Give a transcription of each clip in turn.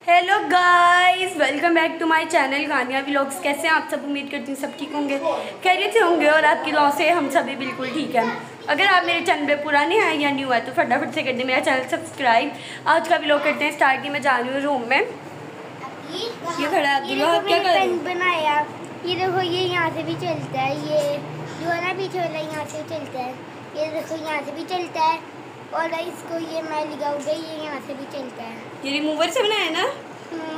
Hello guys, welcome back to my channel Ganiya vlogs. कैसे हैं आप सब? उम्मीद करती हूँ सब ठीक होंगे, खैरियत से होंगे और आपकी दुआ से हम सभी बिल्कुल ठीक हैं। अगर आप मेरे चैनल पे पुराने हैं या न्यू है तो फटाफट से कर दें मेरा चैनल सब्सक्राइब। आज का व्लॉग करते हैं स्टार्ट की। मैं जा रही हूँ रूम में। ये खड़ा है अब्दुल्ला, आप क्या कर रहे हैं? बनाया ये देखो, ये यहाँ से भी चलता है, ये जो है ना पीछे वाला यहाँ से चलता है, ये देखो यहाँ से भी चलता है और इसको ये मैं लगाऊंगा, ये यहाँ से भी चलता है। ये रिमूवर से बनाया ना?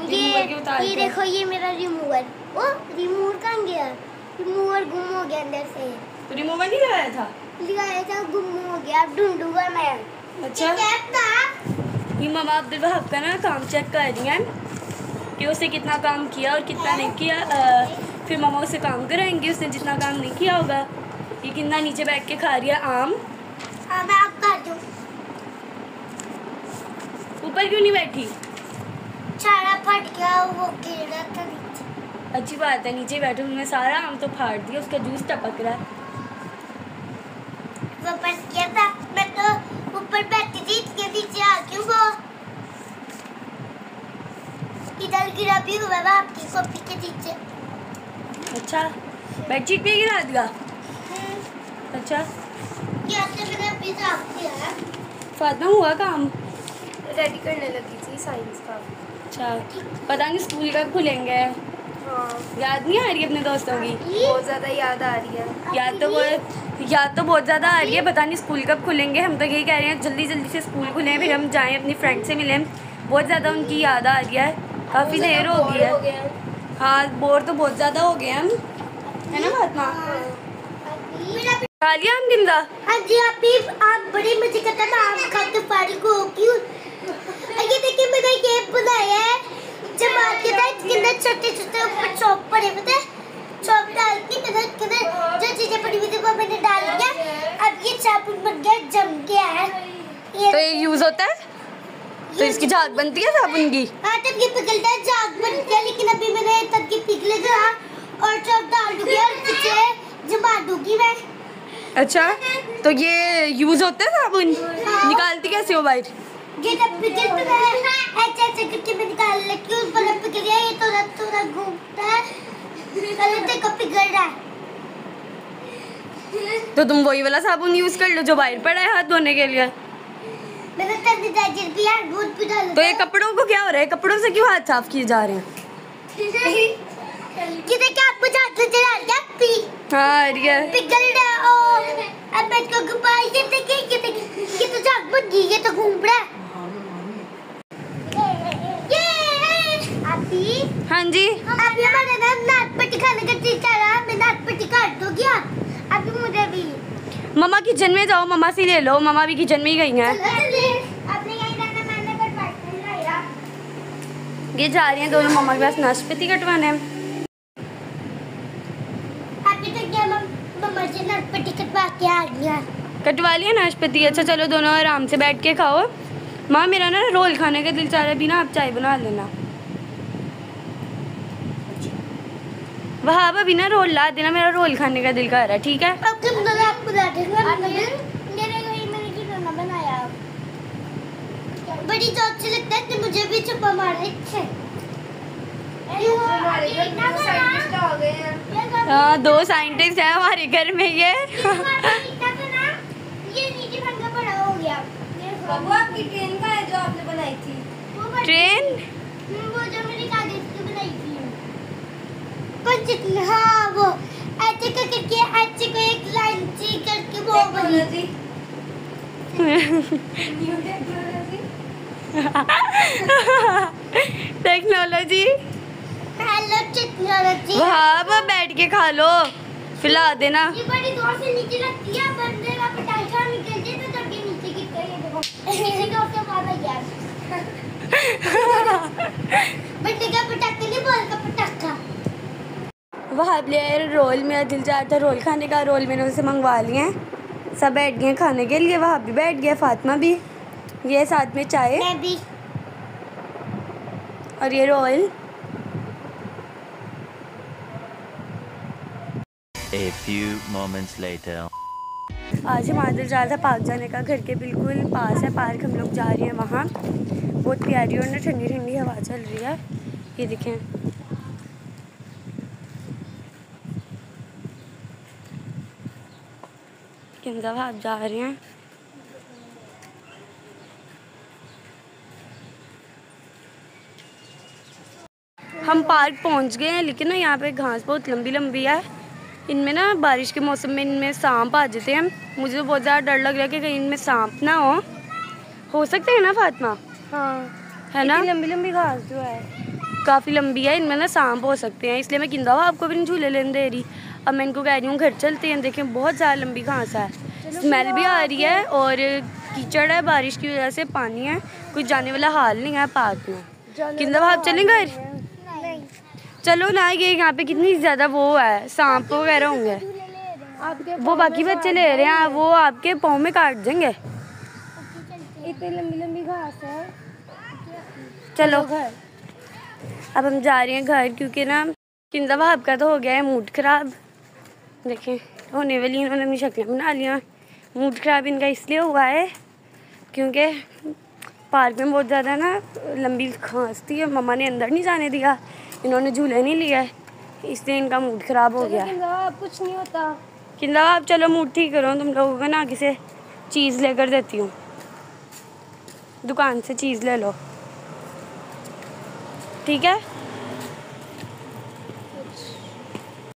ये देखो, ये मेरा रिमूवर। ओ रिमूवर कहाँ गया? रिमूवर गुम हो गया अंदर से। तो रिमूवर नहीं लगाया था? लगाया था, गुम हो गया, अब ढूंढूंगा मैं। अच्छा, ये मामा अब्दुल वहाब का ना काम चेक कर रही हैं कि उसने कितना काम किया और कितना नहीं किया। फिर मामा उसे काम कराएंगे उसने जितना काम नहीं किया होगा। ये कितना नीचे बैठ के खा रही है आम। मैं आप कर दूं। ऊपर क्यों नहीं बैठी? सारा फट गया, वो गिर रहा था नीचे। अच्छी बात है, नीचे बैठो। तुमने सारा आम तो फाड़ दिया, उसका जूस टपक रहा है। वो फट गया था, मैं तो ऊपर बैठी थी, इसके नीचे आ क्यों वो इधर गिरा भी हुआ है आपकी कॉपी के नीचे। अच्छा, बेडशीट पे गिरा दिया? अच्छा, कैसे मैंने अभी साफ किया है। फातिमा हुआ काम? रेडी करने लगी थी साइंस का। अच्छा, पता नहीं स्कूल कब खुलेंगे। हाँ, याद नहीं आ रही अपने दोस्तों की? बहुत ज़्यादा याद आ रही है। याद तो बहुत ज़्यादा आ रही है। पता नहीं स्कूल कब खुलेंगे। हम तो यही कह रहे हैं जल्दी जल्दी से स्कूल खुलें, फिर हम जाएं अपनी फ्रेंड से मिलें। बहुत ज़्यादा उनकी याद आ रही है, काफ़ी देर हो गई है। हाँ, बोर तो बहुत ज़्यादा हो गए हम, है ना फातिमा? खा लिया हम गिंदा? हाँ जी, आप बड़े मजे करते हैं, आप खाते फारिग हो क्यों? ये देखिए, मैंने ये बनाया है जमात के साथ, इसके अंदर छोटे छोटे ऊपर चॉप पड़े हुए थे, चॉप डाल के मैंने जो चीजें पड़ी हुई थी वो मैंने डाल दिया। अब ये साबुन बन गया, जम गया है। तो ये यूज होता है? तो इसकी झाग बनती है साबुन की? हाँ, तब ये पिघलता है, झाग बन गया। लेकिन अभी मैंने तब ये पिघलेगा और चॉप डाल दूंगी और पीछे जमा दूंगी मैं। अच्छा, तो ये यूज होता है साबुन? हाँ। निकालती कैसे हो बाहर? ये जब पिघलता है ऐसे ऐसे करके मैं निकाल लेती हूँ, पर अब पिघल गया, ये थोड़ा थोड़ा घूमता है, अरे देखो पिघल रहा है। तो तुम वही वाला साबुन यूज कर लो जो बाहर पड़ा है हाथ धोने के लिए। मैंने सैनिटाइजर भी यार दूध भी डाला। तो ये कपड़ों को क्या हो रहा है? कपड़ों से क्यों हाथ साफ किए जा रहे हैं? ये देखिए, आपको हाथ में चला दिया पी। हाँ, रिया पिघल रहा है और अब मैं इसको घुमा, ये देखिए, ये देखिए, ये तो झाग बन गई, ये तो घूम रहा है। हाँ जी, अभी हमारे ना नाक पट्टी खाने का चीज आ रहा है, मैं नाक पट्टी काट दूंगी। अभी मुझे भी मम्मा किचन में जाओ, मम्मा से ले लो। मम्मा भी किचन में ही गई हैं। आपने यही रहना, मैंने कटवाया। ये जा रही हैं दोनों मम्मा के पास नाशपाती कटवाने। अभी तक क्या मम्मा से नाक पट्टी कटवा के आ गया। कटवा लिया नाशपाती? अच्छा चलो, दोनों आराम से बैठ के खाओ। माँ, मेरा ना रोल खाने का दिल चाह रहा है, भी ना आप चाय बना लेना। वहाँ अभी ना रोल ला देना, मेरा रोल खाने का दिल कर रहा है, ठीक है? अब तुम दोनों आपको बैठेगा, मैंने बनाया। बड़ी जोर से लगता है कि मुझे भी छुपा मारने है। हाँ, 2 साइंटिस्ट हैं हमारे घर में। ये नीचे फंका पड़ा हो गया। बाबू, आपकी ट्रेन का है जो आपने बनाई थी? ट्रेन? वो जो मेरी कागज की बनाई थी। कुछ हाँ, वो ऐसे करके ऐसे को एक लाइन सी करके वो बनी। टेक्नोलॉजी। Hello technology. वहाँ अब बैठ के खा लो, खिला देना। ये बड़ी जोर से नीचे लगती है, बंदे का पटाखा निकल जाए तो तब ये नीचे गिरता है। ये देखो, इसी का उससे मारा यार। बंदे का पटाखा नहीं, बॉल का पटाखा। वहाँ प्लेयर रोल, मेरा दिल चाहता था रोल खाने का। रोल मैंने उसे मंगवा लिए हैं, सब बैठ गए खाने के लिए। वहाँ भी बैठ गया, फातिमा भी। ये साथ में चाय, मैं भी। और ये role. A few moments later. आज हमारा दिल चाह रहा था पार्क जाने का, घर के बिल्कुल पास है पार्क, हम लोग जा रहे हैं वहाँ। बहुत प्यारी और ना ठंडी ठंडी हवा चल रही है। ये देखें, किंजा भाग जा रहे हैं। हम पार्क पहुंच गए हैं, लेकिन ना यहाँ पे घास बहुत लंबी लंबी है। इनमें ना बारिश के मौसम में इनमें सांप आ जाते हैं। मुझे तो बहुत ज़्यादा डर लग रहा है कि कहीं इनमें सांप ना हो सकते हैं ना फातिमा? हाँ, है ना, लंबी लंबी घास जो है काफ़ी लंबी है, इनमें ना सांप हो सकते हैं। इसलिए मैं किंदा आपको भी नहीं झूले लेने दे रही। अब मैं इनको कह रही हूँ घर चलते हैं। देखें बहुत ज़्यादा लंबी घास है, स्मेल भी आ रही है और कीचड़ है, बारिश की वजह से पानी है, कुछ जाने वाला हाल नहीं है पार्क में। किंदा आप चलें घर? चलो ना, ये यहाँ पे कितनी ज़्यादा वो है, सांप वगैरह होंगे। वो बाकी बच्चे ले रहे हैं, वो आपके पाँव में काट देंगे। इतनी लंबी लंबी घास है। चलो घर, अब हम जा रहे हैं घर, क्योंकि ना किंदा भाब का तो हो गया है मूड ख़राब। देखें होने वाली इन्होंने अपनी शक्लें बना लिया। मूड ख़राब इनका इसलिए हुआ है क्योंकि पार्क में बहुत ज़्यादा ना लंबी घास थी, मम्मा ने अंदर नहीं जाने दिया, इन्होंने झूले नहीं लिया है, इसलिए इनका मूड ख़राब हो गया। अब कुछ नहीं होता। किंदा आप चलो मूड ठीक करो, तुम लोगों को ना किसी चीज़ लेकर देती हूँ, दुकान से चीज़ ले लो, ठीक है?